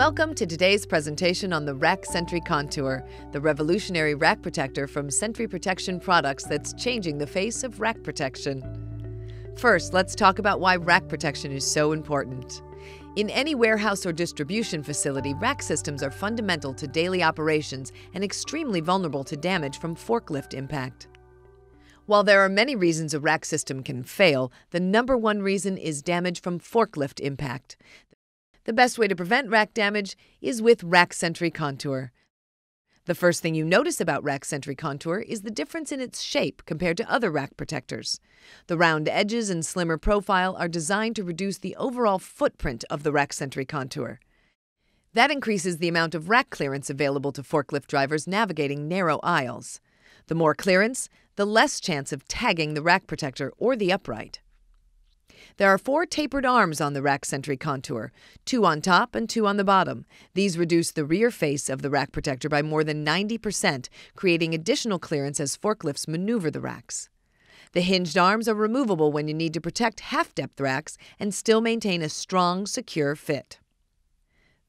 Welcome to today's presentation on the Rack Sentry CONTOUR, the revolutionary rack protector from Sentry Protection Products that's changing the face of rack protection. First, let's talk about why rack protection is so important. In any warehouse or distribution facility, rack systems are fundamental to daily operations and extremely vulnerable to damage from forklift impact. While there are many reasons a rack system can fail, the number one reason is damage from forklift impact. The best way to prevent rack damage is with Rack Sentry CONTOUR. The first thing you notice about Rack Sentry CONTOUR is the difference in its shape compared to other rack protectors. The round edges and slimmer profile are designed to reduce the overall footprint of the Rack Sentry CONTOUR. That increases the amount of rack clearance available to forklift drivers navigating narrow aisles. The more clearance, the less chance of tagging the rack protector or the upright. There are 4 tapered arms on the Rack Sentry CONTOUR, 2 on top and 2 on the bottom. These reduce the rear face of the rack protector by more than 90%, creating additional clearance as forklifts maneuver the racks. The hinged arms are removable when you need to protect half-depth racks and still maintain a strong, secure fit.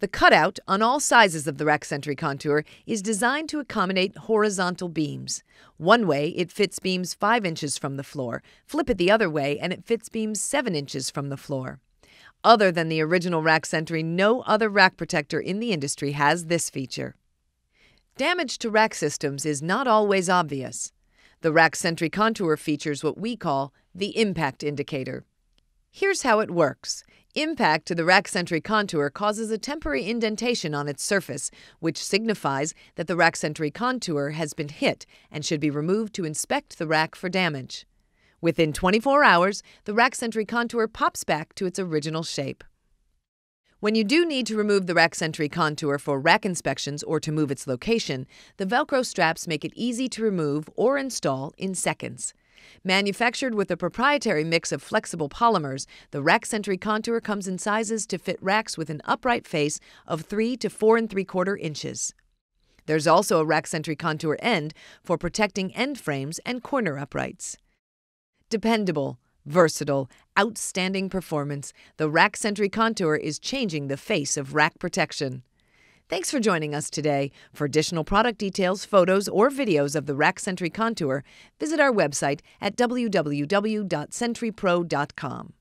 The cutout on all sizes of the Rack Sentry CONTOUR is designed to accommodate horizontal beams. One way, it fits beams 5 inches from the floor. Flip it the other way, and it fits beams 7 inches from the floor. Other than the original Rack Sentry, no other rack protector in the industry has this feature. Damage to rack systems is not always obvious. The Rack Sentry CONTOUR features what we call the impact indicator. Here's how it works. Impact to the Rack Sentry CONTOUR causes a temporary indentation on its surface, which signifies that the Rack Sentry CONTOUR has been hit and should be removed to inspect the rack for damage. Within 24 hours, the Rack Sentry CONTOUR pops back to its original shape. When you do need to remove the Rack Sentry CONTOUR for rack inspections or to move its location, the Velcro straps make it easy to remove or install in seconds. Manufactured with a proprietary mix of flexible polymers, the Rack Sentry CONTOUR comes in sizes to fit racks with an upright face of 3 to 4 3/4 inches. There's also a Rack Sentry CONTOUR end for protecting end frames and corner uprights. Dependable, versatile, outstanding performance, the Rack Sentry CONTOUR is changing the face of rack protection. Thanks for joining us today. For additional product details, photos, or videos of the Rack Sentry CONTOUR, visit our website at www.sentrypro.com.